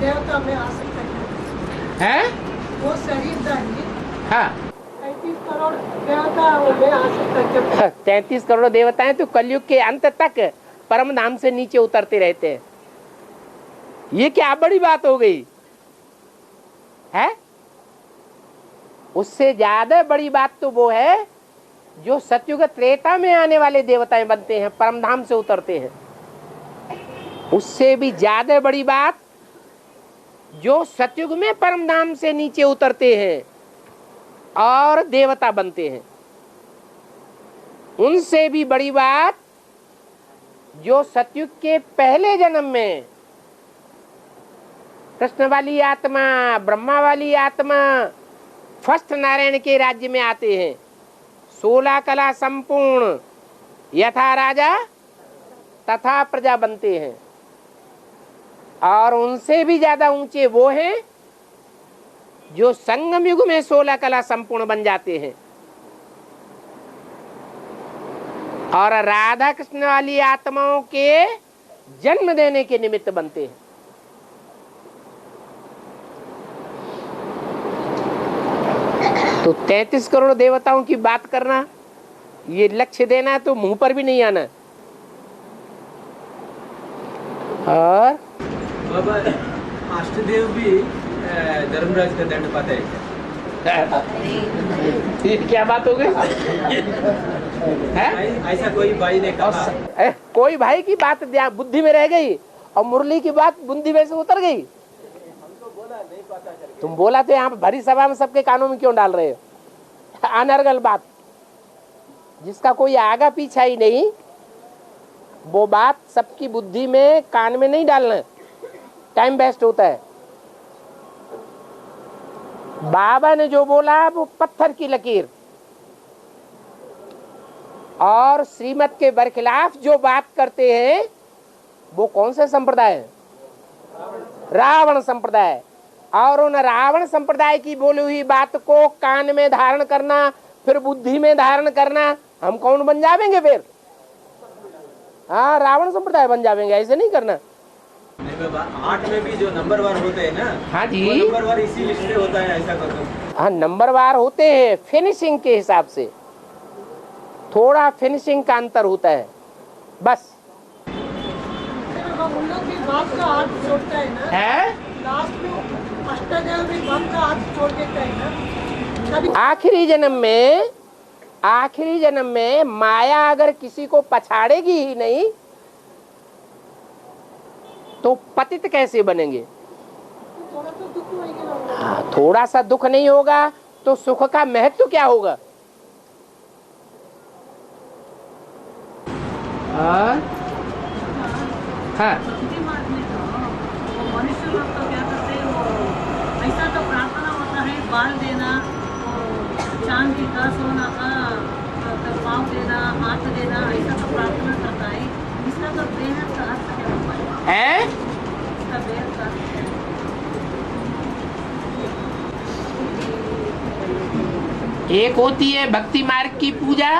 देवता में आ सकता है। वो शरीरदायी हाँ, 33 करोड़ देवता में आ सकता है। 33 करोड़ देवताएं तो कलयुग के अंत तक परम धाम से नीचे उतरते रहते हैं। ये क्या बड़ी बात हो गई है? उससे ज्यादा बड़ी बात तो वो है जो सतयुग त्रेता में आने वाले देवताएं बनते हैं, परम धाम से उतरते हैं। उससे भी ज्यादा बड़ी बात जो सतयुग में परम धाम से नीचे उतरते हैं और देवता बनते हैं। उनसे भी बड़ी बात जो सतयुग के पहले जन्म में कृष्ण वाली आत्मा, ब्रह्मा वाली आत्मा फर्स्ट नारायण के राज्य में आते हैं। 16 कला संपूर्ण, यथा राजा तथा प्रजा बनते हैं। और उनसे भी ज्यादा ऊंचे वो हैं जो संगम युग में 16 कला संपूर्ण बन जाते हैं और राधा कृष्ण वाली आत्माओं के जन्म देने के निमित्त बनते हैं। तो 33 करोड़ देवताओं की बात करना, ये लक्ष्य देना है तो मुंह पर भी नहीं आना। और बाबा अष्टदेव भी धर्मराज का दंड पाते हैं ये क्या बात हो गई है? ऐसा कोई भाई ने कहा कोई भाई की बात बुद्धि में रह गई और मुरली की बात बुद्धि में से उतर गई। तुम बोला तो यहाँ भरी सभा में सबके कानों में क्यों डाल रहे हो अनर्गल बात, जिसका कोई आगा पीछा ही नहीं, वो बात सबकी बुद्धि में कान में नहीं डालना, टाइम वेस्ट होता है। बाबा ने जो बोला वो पत्थर की लकीर, और श्रीमत के बरखिलाफ जो बात करते हैं वो कौन सा संप्रदाय है? रावण संप्रदाय। और उन रावण संप्रदाय की बोली हुई बात को कान में धारण करना, फिर बुद्धि में धारण करना, हम कौन बन जावेंगे फिर? हाँ, रावण संप्रदाय बन जावेंगे, ऐसे नहीं करना। नहीं बाबा, 8 में भी जो नंबरवार होते हैं ना, हाँ जी, वो नंबरवार इसी लिस्ट में होता है, ऐसा कर दो। हाँ, नंबरवार होते हैं फिनिशिंग के हिसाब से, थोड़ा फिनिशिंग का अंतर होता है बस। उन लोग भी बाप का हाथ छोड़ता है ना, है लास्ट में अष्टदेव भी बाप का हाथ छोड़ देता है ना। कभी आखिरी जन्म में माया अगर किसी को पछाड़ेगी ही नहीं तो पतित कैसे बनेंगे? थोड़ा तो दुख होगा। हाँ, थोड़ा सा दुख नहीं होगा तो सुख का महत्व क्या होगा? हाँ, भक्ति मार्ग में तो वो मनुष्य लोग तो क्या करते हैं, वो ऐसा तो प्रार्थना होता है, बाल देना, वो चांदी का सोना का तो पाँव देना, हाथ देना, ऐसा तो प्रार्थना करता है। इसका तो बेहद का अर्थ क्या होता है? है इसका बेहद का अर्थ क्या है? एक होती है भक्ति मार्ग की पूजा,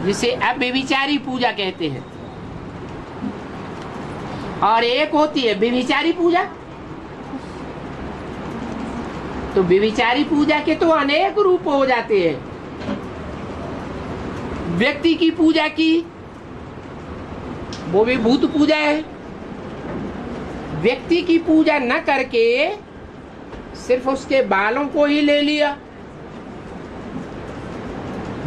जिसे अव्यभिचारी पूजा कहते हैं, और एक होती है व्यभिचारी पूजा। तो व्यभिचारी पूजा के तो अनेक रूप हो जाते हैं। व्यक्ति की पूजा की, वो भी भूत पूजा है। व्यक्ति की पूजा न करके सिर्फ उसके बालों को ही ले लिया,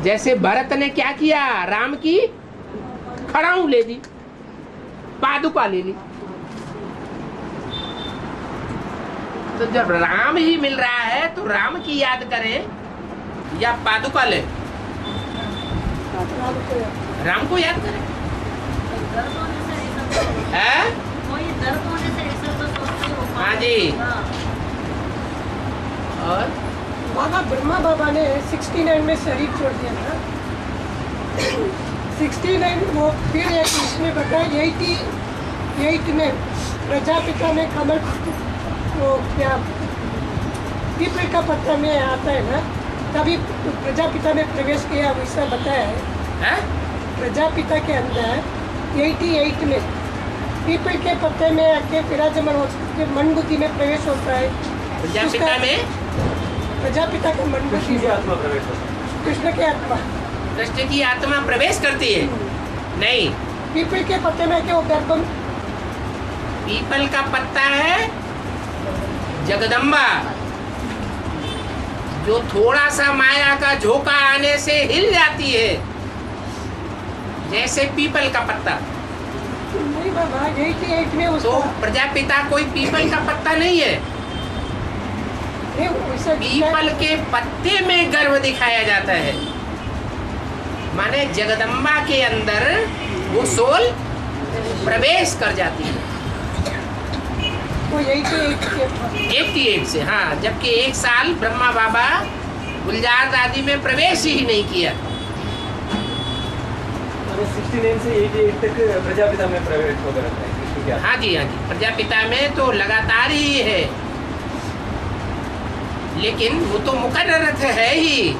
जैसे भरत ने क्या किया, राम की खड़ाऊ ले ली, पादुका ले ली। तो जब राम ही मिल रहा है तो राम की याद करें या पादुका ले? राम को याद करें। दर्द होने से ऐसा तो- है? कोई दर्द होने से ऐसा तो सोचते हो। हाँ जी। और बाबा ब्रह्मा बाबा ने 69 में शरीर छोड़ दिया था। 69 वो फिर एक इसमें बताया 88 में प्रजापिता में कमल, वो क्या पीपल का पत्ता में आता है ना, तभी प्रजापिता में प्रवेश किया, वैसा बताया है। प्रजापिता के अंदर 88 में पीपल के पत्ते में आके विराजमान हो सकते, मन बुद्धि में प्रवेश होता है। प्रजापिता में, प्रजापिता का मन कृष्ण बुद्धि, की आत्मा प्रवेश होता है। कृष्ण की आत्मा कृष्ण की आत्मा प्रवेश करती है? नहीं, पीपल के पत्ते में आके वो गर्भ, पीपल का पत्ता है जगदम्बा, जो थोड़ा सा माया का झोंका आने से हिल जाती है, जैसे पीपल का पत्ता। नहीं बाबा 88 में तो उसको प्रजापिता कोई पीपल का पत्ता नहीं है, नहीं, वैसा पीपल के पत्ते में गर्भ दिखाया जाता है। माने जगदम्बा के अंदर वो सोल प्रवेश कर जाती है। वो 88 से, हाँ, जबकि 1 साल ब्रह्मा बाबा गुलजार आदि में प्रवेश ही नहीं किया। 69 से 88 तक प्रजापिता में प्रवेश होता रहता है कृष्ण की आत्मा। हाँ जी, हाँ जी, प्रजापिता में तो लगातार ही है, लेकिन वो तो मुकर्रर है ही,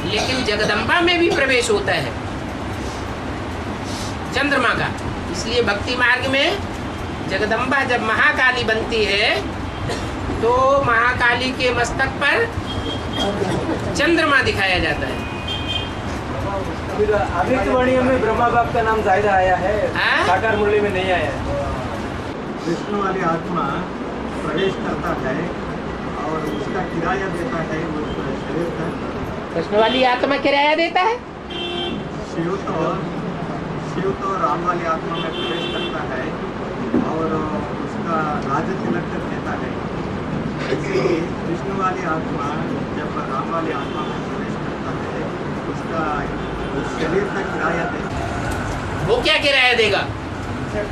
लेकिन जगदम्बा में भी प्रवेश होता है चंद्रमा का। इसलिए भक्ति मार्ग में जगदम्बा जब महाकाली बनती है तो महाकाली के मस्तक पर चंद्रमा दिखाया जाता है। फिर अभिक्त में ब्रह्मा बाप का नाम ज्यादा आया है, हाँ? साकार मुरली में नहीं आया है। विष्णु वाली आत्मा प्रवेश करता है और उसका किराया देता है उस शरीर का। कृष्ण वाली आत्मा किराया देता है। शिव तो राम वाली आत्मा में प्रवेश करता है और उसका राज तिलक देता है। ऐसे ही विष्णु वाली आत्मा जब राम वाली आत्मा में प्रवेश करता है उसका उस शरीर का किराया देता है। वो क्या किराया देगा?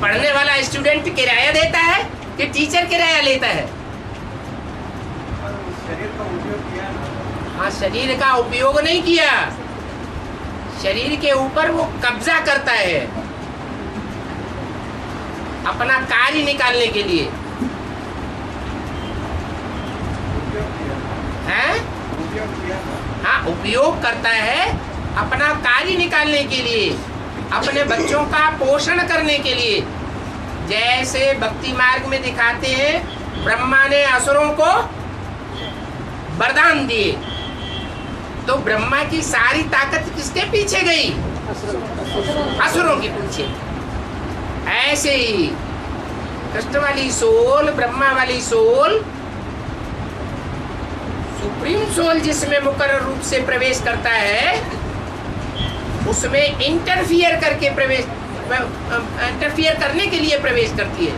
पढ़ने वाला स्टूडेंट किराया देता है कि टीचर किराया लेता है? शरीर का उपयोग किया। हाँ, शरीर का उपयोग नहीं किया, शरीर के ऊपर वो कब्जा करता है अपना कार्य निकालने के लिए। हैं? हाँ, उपयोग करता है अपना कार्य निकालने के लिए, अपने बच्चों का पोषण करने के लिए। जैसे भक्ति मार्ग में दिखाते हैं, ब्रह्मा ने असुरों को वरदान दिए, तो ब्रह्मा की सारी ताकत किसके पीछे गई? असुरों के पीछे। ऐसे ही कृष्ण वाली सोल, ब्रह्मा वाली सोल, सुप्रीम सोल जिसमें मुकर्रर रूप से प्रवेश करता है, उसमें इंटरफियर करने के लिए प्रवेश करती है,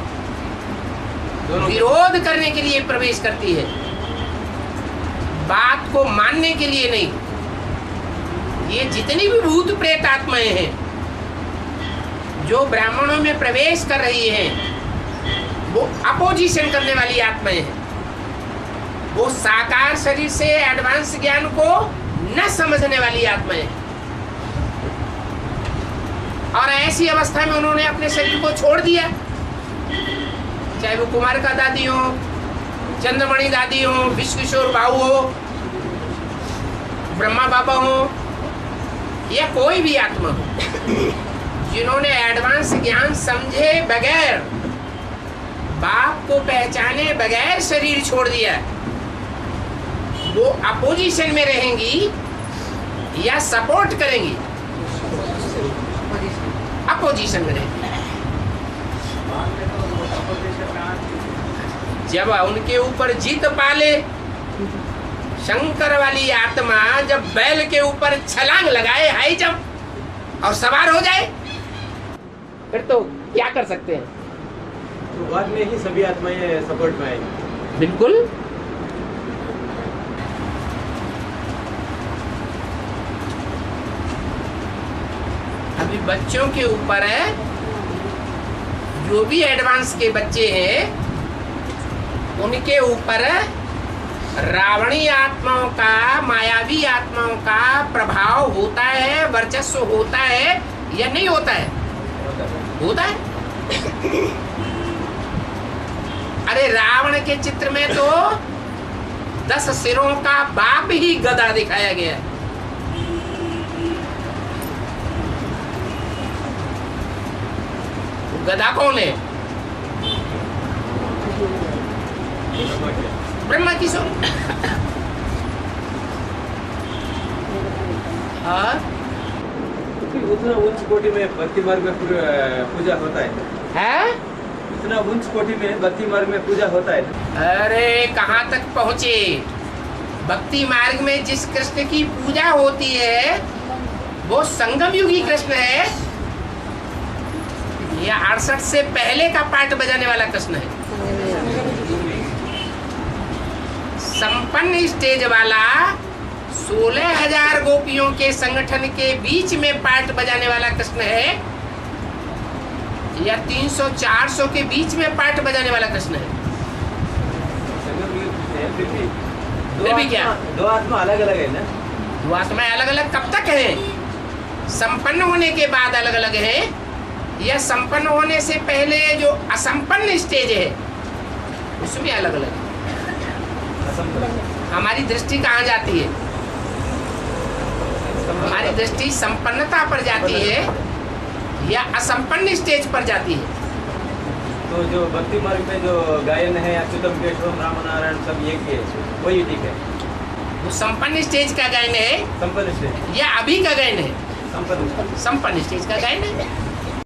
विरोध करने के लिए प्रवेश करती है, बात को मानने के लिए नहीं। ये जितनी भी भूत प्रेत आत्माएं हैं जो ब्राह्मणों में प्रवेश कर रही हैं, वो अपोजिशन करने वाली आत्माएं हैं। वो साकार शरीर से एडवांस ज्ञान को न समझने वाली आत्माएं हैं। और ऐसी अवस्था में उन्होंने अपने शरीर को छोड़ दिया, चाहे वो कुमार का दादी हो, चंद्रमणि दादी हो, विश्व किशोर भाऊ हो, ब्रह्मा बाबा हो, या कोई भी आत्मा हो, जिन्होंने एडवांस ज्ञान समझे बगैर, बाप को पहचाने बगैर शरीर छोड़ दिया, वो अपोजिशन में रहेंगी या सपोर्ट करेंगी? अपोजिशन में रहेंगी। जब उनके ऊपर जीत पाले, शंकर वाली आत्मा जब बैल के ऊपर छलांग लगाए, हाई जंप, और सवार हो जाए, फिर तो क्या कर सकते हैं? तो बाद में ही सभी आत्माएं सपोर्ट में आएंगी। बिल्कुल। अभी बच्चों के ऊपर है, जो भी एडवांस के बच्चे हैं उनके ऊपर रावणी आत्माओं का, मायावी आत्माओं का प्रभाव होता है, वर्चस्व होता है या नहीं होता है? होता है। अरे रावण के चित्र में तो 10 सिरों का बाप ही गधा दिखाया गया है। गधा कौन है? ब्रह्मा की सोल। हाँ, उतना उच्च कोटि में भक्ति मार्ग में पूजा होता है। इतना उच्च कोटि में भक्ति मार्ग में पूजा होता है। अरे कहाँ तक पहुँचे? भक्ति मार्ग में जिस कृष्ण की पूजा होती है वो संगम युगी कृष्ण है या 68 से पहले का पाठ बजाने वाला कृष्ण है? संपन्न स्टेज वाला 16,000 गोपियों के संगठन के बीच में पाठ बजाने वाला कृष्ण है या 300-400 के बीच में पाठ बजाने वाला कृष्ण है? फिर भी क्या? दो आत्मा अलग अलग है ना? दो आत्माएं अलग अलग कब तक है? संपन्न होने के बाद अलग अलग है या संपन्न होने से पहले जो असंपन्न स्टेज है उसमें अलग अलग है? हमारी दृष्टि कहाँ जाती है? हमारी दृष्टि संपन्नता पर जाती है या असंपन्न स्टेज पर जाती है? तो जो भक्ति मार्ग में जो गायन है, अच्युतम केशवम राम नारायण सब एक ही है, वही ठीक है। वो संपन्न स्टेज का गायन है संपन्न स्टेज या अभी का गायन है? संपन्न संपन्न स्टेज का गायन है।